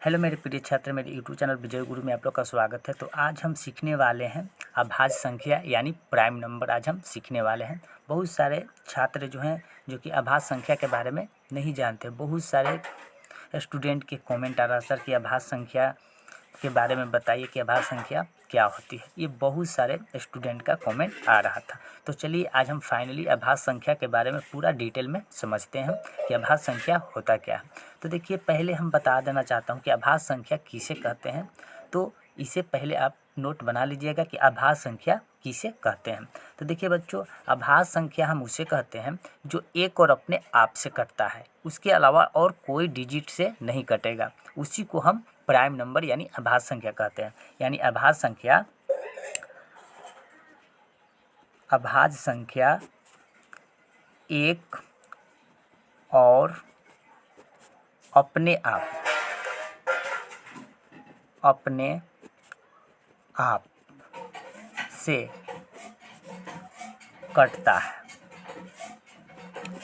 Hello मेरे प्रिय छात्र, मेरे यूट्यूब चैनल विजय गुरु में आप लोग का स्वागत है। तो आज हम सीखने वाले हैं अभाज्य संख्या यानी प्राइम नंबर। आज हम सीखने वाले हैं। बहुत सारे छात्र जो हैं जो कि अभाज्य संख्या के बारे में नहीं जानते। बहुत सारे स्टूडेंट के कमेंट आ रहा सर कि अभाज्य संख्या के बारे में बताइए कि अभाज्य संख्या क्या होती है। ये बहुत सारे स्टूडेंट का कमेंट आ रहा था। तो चलिए आज हम फाइनली अभाज्य संख्या के बारे में पूरा डिटेल में समझते हैं कि अभाज्य संख्या होता क्या है। तो देखिए, पहले हम बता देना चाहता हूँ कि अभाज्य संख्या किसे कहते हैं। तो इसे पहले आप नोट बना लीजिएगा कि अभाज्य संख्या किसे कहते हैं। तो देखिए बच्चों, अभाज्य संख्या हम उसे कहते हैं जो एक और अपने आप से कटता है, उसके अलावा और कोई डिजिट से नहीं कटेगा। उसी को हम प्राइम नंबर यानी अभाज्य संख्या कहते हैं। यानी अभाज्य संख्या एक और अपने आप से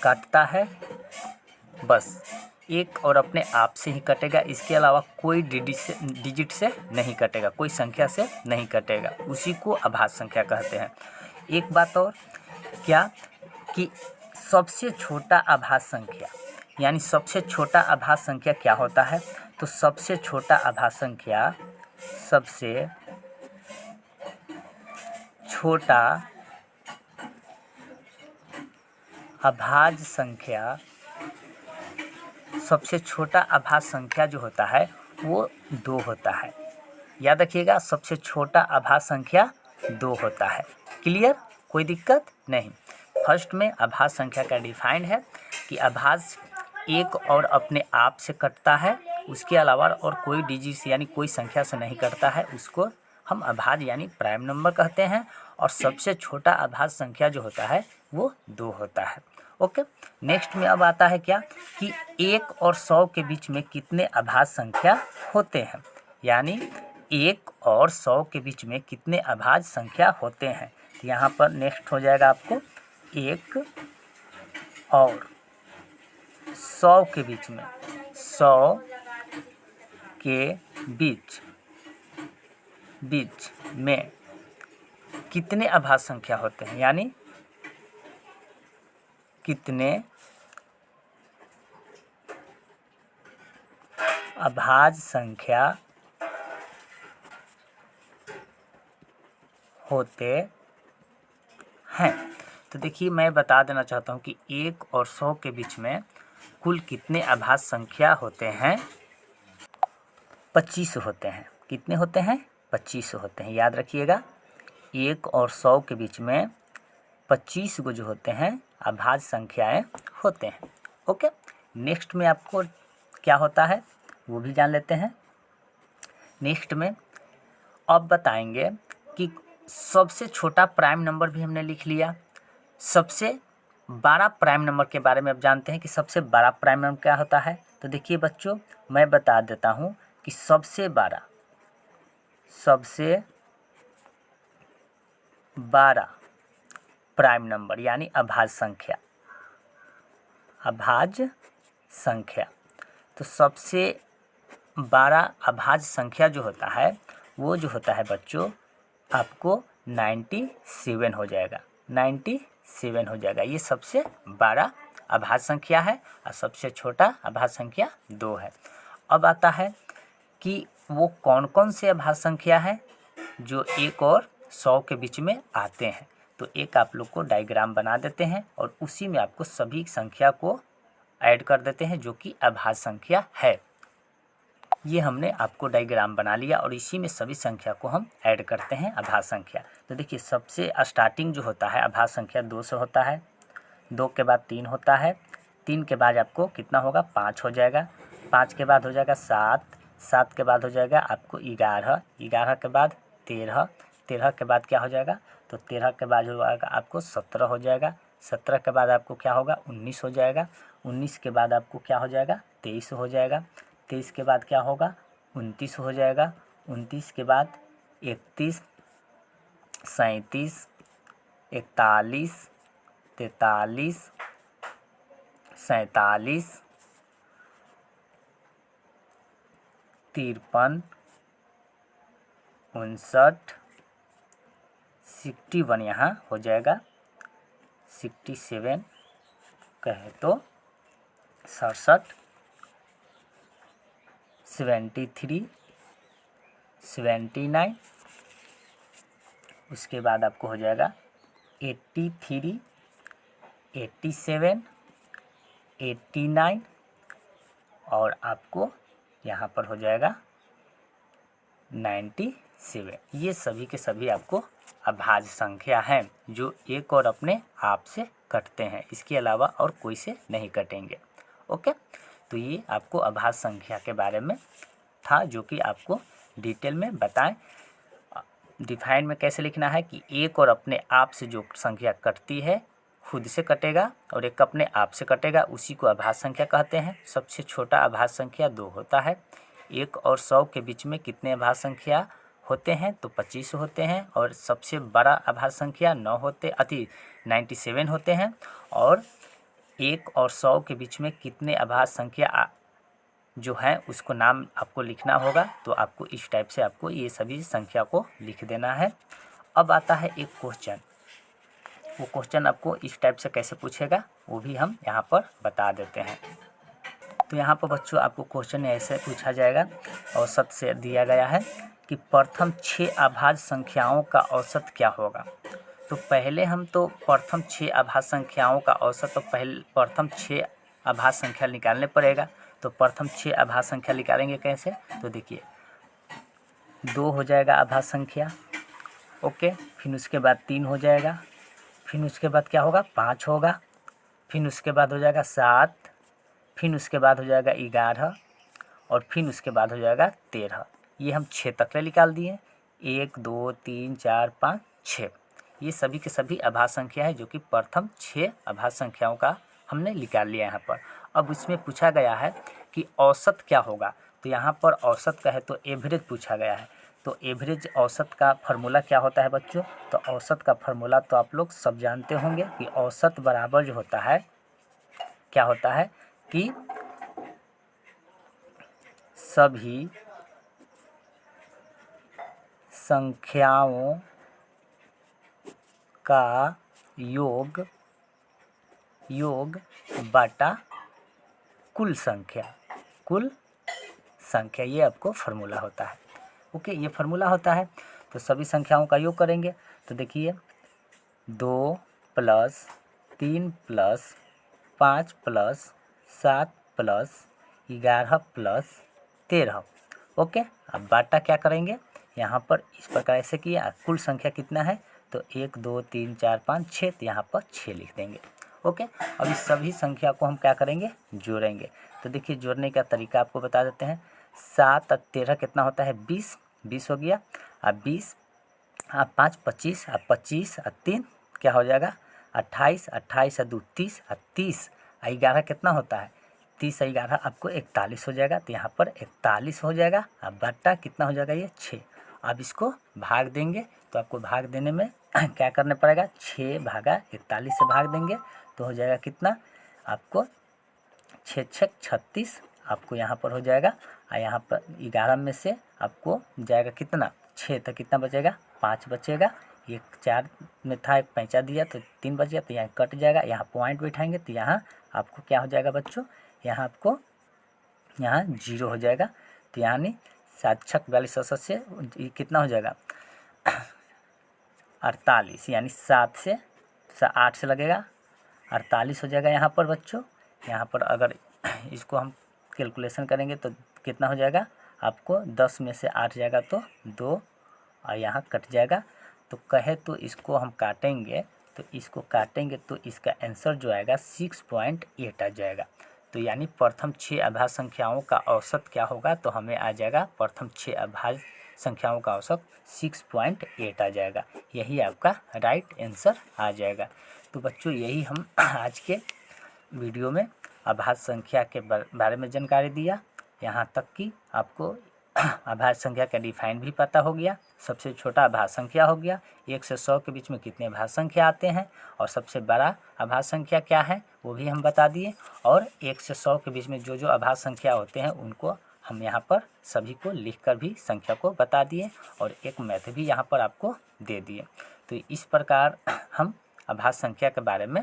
कटता है बस। एक और अपने आप से ही कटेगा, इसके अलावा कोई डिजिट से नहीं कटेगा, कोई संख्या से नहीं कटेगा। उसी को अभाज्य संख्या कहते हैं। एक बात और, क्या कि सबसे छोटा अभाज्य संख्या यानी सबसे छोटा अभाज्य संख्या क्या होता है। तो सबसे छोटा अभाज्य संख्या सबसे छोटा अभाज्य संख्या जो होता है वो 2 होता है। याद रखिएगा, सबसे छोटा अभाज्य संख्या 2 होता है। क्लियर, कोई दिक्कत नहीं। फर्स्ट में अभाज्य संख्या का डिफाइंड है कि अभाज्य एक और अपने आप से कटता है, उसके अलावा और कोई डिजिट यानी कोई संख्या से नहीं कटता है। उसको हम अभाज्य यानी प्राइम नंबर कहते हैं। और सबसे छोटा अभाज्य संख्या जो होता है वो 2 होता है। ओके, नेक्स्ट में अब आता है क्या कि 1 और 100 के बीच में कितने अभाज्य संख्या होते हैं। यानी 1 और 100 के बीच में कितने अभाज्य संख्या होते हैं। तो यहाँ पर नेक्स्ट हो जाएगा आपको 1 और 100 के बीच में, 100 के बीच में कितने अभाज्य संख्या होते हैं। यानी कितने अभाज्य संख्या होते हैं। तो देखिए, मैं बता देना चाहता हूँ कि 1 और 100 के बीच में कुल कितने अभाज्य संख्या होते हैं। 25 होते हैं। कितने होते हैं? 25 होते हैं। याद रखिएगा, 1 और 100 के बीच में 25 को जो होते हैं अभाज्य संख्याएं होते हैं। ओके, नेक्स्ट में आपको क्या होता है वो भी जान लेते हैं। नेक्स्ट में अब बताएंगे कि सबसे छोटा प्राइम नंबर भी हमने लिख लिया। सबसे बड़ा प्राइम नंबर के बारे में अब जानते हैं कि सबसे बड़ा प्राइम नंबर क्या होता है। तो देखिए बच्चों, मैं बता देता हूँ कि सबसे बड़ा प्राइम नंबर यानी अभाज्य संख्या। तो सबसे बड़ा अभाज्य संख्या जो होता है वो जो होता है बच्चों आपको 97 हो जाएगा। 97 हो जाएगा। ये सबसे बड़ा अभाज्य संख्या है और सबसे छोटा अभाज्य संख्या 2 है। अब आता है कि वो कौन कौन से अभाज्य संख्या है जो 1 और 100 के बीच में आते हैं। तो एक आप लोग को डायग्राम बना देते हैं और उसी में आपको सभी संख्या को ऐड कर देते हैं जो कि अभाज्य संख्या है। ये हमने आपको डायग्राम बना लिया और इसी में सभी संख्या को हम ऐड करते हैं अभाज्य संख्या। तो देखिए, सबसे स्टार्टिंग जो होता है अभाज्य संख्या 2 से होता है। 2 के बाद 3 होता है। 3 के बाद आपको कितना होगा? 5 हो जाएगा। 5 के बाद हो जाएगा 7। 7 के बाद हो जाएगा आपको 11। 11 के बाद 13। 13 के बाद क्या हो जाएगा? तो 13 के बाद हो जाएगा आपको 17 हो जाएगा। 17 के बाद आपको क्या होगा? 19 हो जाएगा। 19 के बाद आपको क्या हो जाएगा? 23 हो जाएगा। 23 के बाद क्या होगा? 29 हो जाएगा। 29 के बाद 31, 37, 41, 43, 47, 53, 59, 61 यहाँ हो जाएगा, 67 कहे तो 67, 73, 79, उसके बाद आपको हो जाएगा 83, 87, 89 और आपको यहाँ पर हो जाएगा 97। ये सभी के सभी आपको अभाज्य संख्या हैं जो एक और अपने आप से कटते हैं, इसके अलावा और कोई से नहीं कटेंगे। ओके, तो ये आपको अभाज्य संख्या के बारे में था जो कि आपको डिटेल में बताएं। डिफाइन में कैसे लिखना है कि एक और अपने आप से जो संख्या कटती है खुद से कटेगा और एक अपने आप से कटेगा, उसी को अभाज्य संख्या कहते हैं। सबसे छोटा अभाज्य संख्या 2 होता है। 1 और 100 के बीच में कितने अभाज्य संख्या होते हैं तो 25 होते हैं। और सबसे बड़ा अभाज्य संख्या 97 होते हैं। और 1 और 100 के बीच में कितने अभाज्य संख्या जो है उसको नाम आपको लिखना होगा। तो आपको इस टाइप से आपको ये सभी संख्या को लिख देना है। अब आता है एक क्वेश्चन, वो क्वेश्चन आपको इस टाइप से कैसे पूछेगा वो भी हम यहाँ पर बता देते हैं। तो यहाँ पर बच्चों आपको क्वेश्चन ऐसे पूछा जाएगा, औसत से दिया गया है कि प्रथम 6 अभाज्य संख्याओं का औसत क्या होगा। तो पहले हम तो प्रथम 6 अभाज्य संख्याओं का औसत, तो पहले प्रथम 6 अभाज्य संख्या निकालने पड़ेगा। तो प्रथम 6 अभाज्य संख्या निकालेंगे कैसे, तो देखिए 2 हो जाएगा अभाज्य संख्या। ओके, फिर उसके बाद 3 हो जाएगा, फिर उसके बाद क्या होगा 5 होगा, फिर उसके बाद हो जाएगा 7, फिर उसके बाद हो जाएगा 11 और फिर उसके बाद हो जाएगा 13। ये हम 6 तक निकाल दिए, 1 2 3 4 5 6। ये सभी के सभी अभाज्य संख्या है जो कि प्रथम 6 अभाज्य संख्याओं का हमने निकाल लिया यहाँ पर। अब इसमें पूछा गया है कि औसत क्या होगा। तो यहाँ पर औसत का है तो एवरेज पूछा गया है। तो एवरेज औसत का फार्मूला क्या होता है बच्चों, तो औसत का फार्मूला तो आप लोग सब जानते होंगे कि औसत बराबर जो होता है क्या होता है कि सभी संख्याओं का योग बटा कुल संख्या, ये आपको फार्मूला होता है। ओके, ये फार्मूला होता है। तो सभी संख्याओं का योग करेंगे तो देखिए 2 + 3 + 5 + 7 + 11 + 13। ओके, अब बाटा क्या करेंगे, यहाँ पर इस प्रकार ऐसे किया। कुल संख्या कितना है तो 1 2 3 4 5 6, तो यहाँ पर 6 लिख देंगे। ओके, अब इस सभी संख्या को हम क्या करेंगे, जोड़ेंगे। तो देखिए जोड़ने का तरीका आपको बता देते हैं। 7 और 13 कितना होता है 20 हो गया। अब 20 और 5 25 और 25 और 3 क्या हो जाएगा 28, 28 और 2 30 और 30 और 11 कितना होता है 30 और 11 आपको 41 हो जाएगा। तो यहाँ पर 41 हो जाएगा। अब बट्टा कितना हो जाएगा ये 6। अब इसको भाग देंगे तो आपको भाग देने में क्या करना पड़ेगा, 6 भागा 41 से भाग देंगे तो हो जाएगा कितना आपको 6 6 36 आपको यहाँ पर हो जाएगा। और यहाँ पर 11 में से आपको जाएगा कितना 6, तो कितना बचेगा 5 बचेगा। एक 4 में था, एक पैंचा दिया तो 3 बच गया, तो यहाँ कट जाएगा। यहाँ पॉइंट बैठाएंगे तो यहाँ आपको क्या हो जाएगा बच्चों, यहाँ आपको यहाँ 0 हो जाएगा। तो यानी 7 6 42 से कितना हो जाएगा 48, यानी 7 से 8 से लगेगा 48 हो जाएगा यहाँ पर बच्चों। यहाँ पर अगर इसको हम कैलकुलेशन करेंगे तो कितना हो जाएगा आपको 10 में से 8 जाएगा तो 2 और यहाँ कट जाएगा। तो कहे तो इसको हम काटेंगे, तो इसको काटेंगे तो इसका आंसर जो आएगा 6.8 आ जाएगा। तो यानी प्रथम 6 अभाज्य संख्याओं का औसत क्या होगा, तो हमें आ जाएगा प्रथम 6 अभाज्य संख्याओं का औसत 6.8 आ जाएगा। यही आपका राइट आंसर आ जाएगा। तो बच्चों यही हम आज के वीडियो में अभाज्य संख्या के बारे में जानकारी दिया। यहाँ तक कि आपको अभाज्य संख्या का डिफाइन भी पता हो गया। सबसे छोटा अभाज्य संख्या हो गया, 1 से 100 के बीच में कितने अभाज्य संख्या आते हैं, और सबसे बड़ा अभाज्य संख्या क्या है वो भी हम बता दिए। और 1 से 100 के बीच में जो अभाज्य संख्या होते हैं उनको हम हम यहाँ पर सभी को लिखकर भी संख्या को बता दिए और एक मैथ भी यहाँ पर आपको दे दिए। तो इस प्रकार हम अभाज्य संख्या के बारे में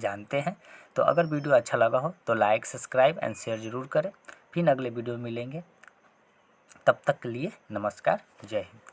जानते हैं। तो अगर वीडियो अच्छा लगा हो तो लाइक, सब्सक्राइब एंड शेयर ज़रूर करें। फिर अगले वीडियो में मिलेंगे, तब तक के लिए नमस्कार, जय हिंद।